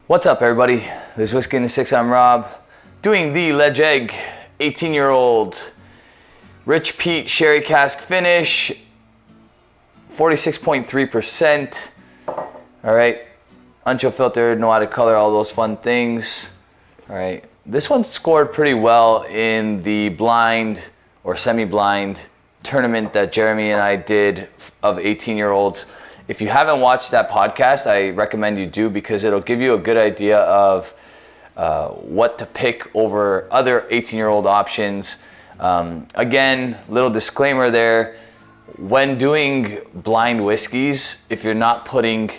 What's up, everybody? This is Whiskey in the Six. I'm Rob, doing the Ledaig 18-year-old rich peat sherry cask finish, 46.3%. All right, unchill filtered, no added color, all those fun things. All right, this one scored pretty well in the blind or semi-blind tournament that Jeremy and I did of 18-year-olds. If you haven't watched that podcast, I recommend you do, because it'll give you a good idea of what to pick over other 18-year-old options. Again, little disclaimer there, when doing blind whiskeys, if you're not putting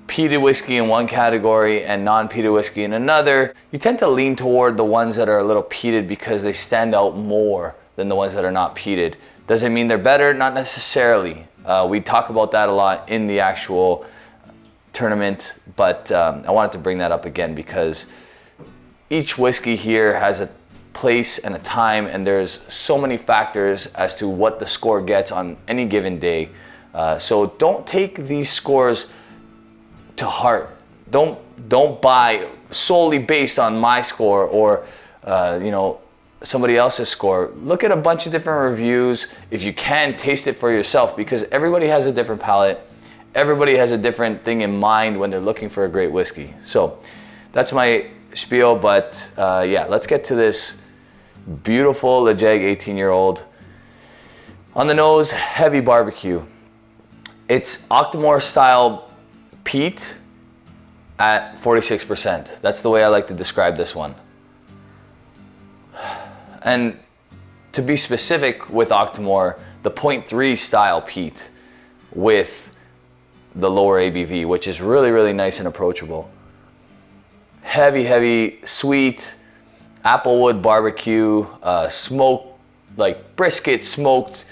peated whiskey in one category and non-peated whiskey in another, you tend to lean toward the ones that are a little peated because they stand out more than the ones that are not peated. Does it mean they're better? Not necessarily. We talk about that a lot in the actual tournament, but I wanted to bring that up again because each whiskey here has a place and a time, and there's so many factors as to what the score gets on any given day. So don't take these scores to heart. Don't buy solely based on my score or somebody else's score. Look at a bunch of different reviews. If you can, taste it for yourself, because everybody has a different palate. Everybody has a different thing in mind when they're looking for a great whiskey. So that's my spiel, but yeah, let's get to this beautiful Ledaig 18-year-old. On the nose, heavy barbecue. It's Octomore style peat at 46%. That's the way I like to describe this one. And to be specific with Octomore, the 0.3 style peat with the lower ABV, which is really, really nice and approachable. Heavy, sweet, applewood barbecue, smoked, like brisket, smoked,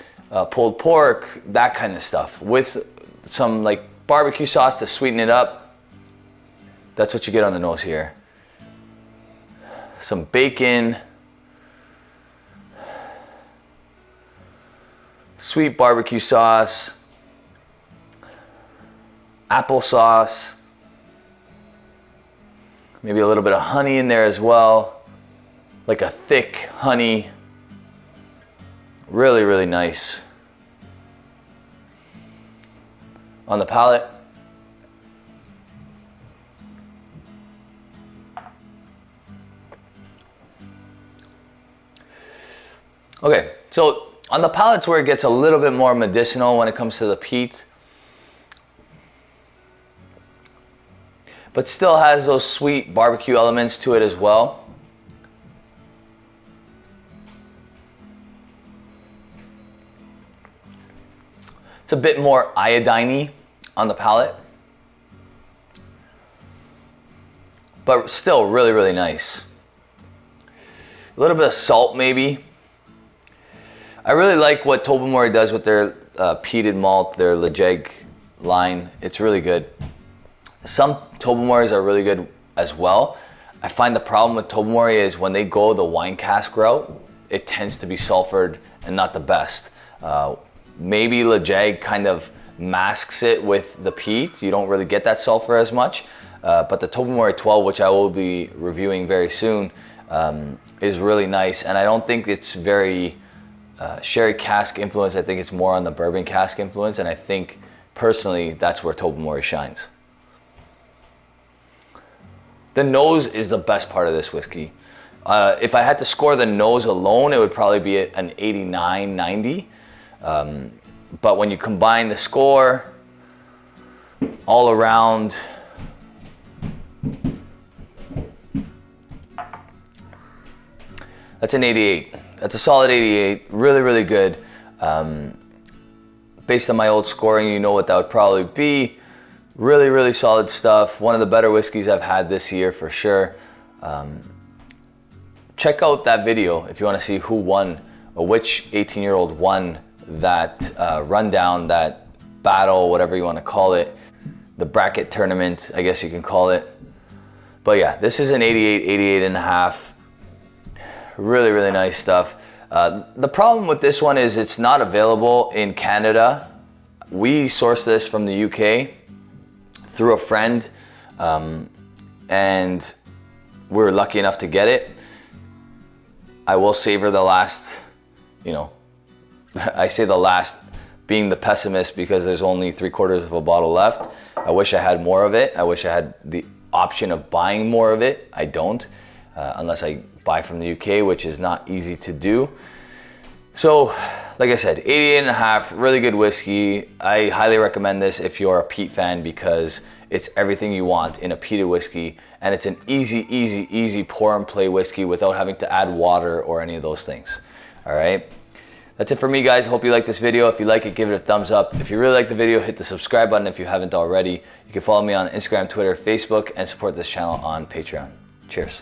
pulled pork, that kind of stuff, with some like barbecue sauce to sweeten it up. That's what you get on the nose here. Some bacon, sweet barbecue sauce, applesauce, maybe a little bit of honey in there as well, like a thick honey. Really, really nice. On the palate, okay, so on the palate's where it gets a little bit more medicinal when it comes to the peat, but still has those sweet barbecue elements to it as well. It's a bit more iodine-y on the palate, but still really, really nice. A little bit of salt maybe. I really like what Tobermory does with their peated malt, their Ledaig line. It's really good. Some Tobermorys are really good as well. I find the problem with Tobermory is when they go the wine cask route, it tends to be sulfured and not the best. Maybe Ledaig kind of masks it with the peat. You don't really get that sulfur as much. But the Tobermory 12, which I will be reviewing very soon, is really nice. And I don't think it's very sherry cask influence. I think it's more on the bourbon cask influence, and I think personally that's where Tobermory shines. The nose is the best part of this whiskey. If I had to score the nose alone, it would probably be an 89, 90. But when you combine the score all around, that's an 88. That's a solid 88, really, really good. Based on my old scoring, you know what that would probably be. Really, really solid stuff. One of the better whiskeys I've had this year for sure. Check out that video if you want to see who won, or which 18-year-old won that rundown, that battle, whatever you want to call it. The bracket tournament, I guess you can call it. But yeah, this is an 88, 88 and a half. Really, really nice stuff. The problem with this one is it's not available in Canada. We sourced this from the UK through a friend. and we're lucky enough to get it, I will savor the last, you know, I say the last being the pessimist because there's only 3/4 of a bottle left. I wish I had more of it. I wish I had the option of buying more of it. I don't, unless I buy from the UK, which is not easy to do. So, like I said, 88.5, really good whiskey. I highly recommend this if you're a peat fan because it's everything you want in a peated whiskey, and it's an easy pour and play whiskey without having to add water or any of those things. All right. That's it for me, guys. Hope you like this video. If you like it, give it a thumbs up. If you really like the video, hit the subscribe button if you haven't already. You can follow me on Instagram, Twitter, Facebook, and support this channel on Patreon. Cheers.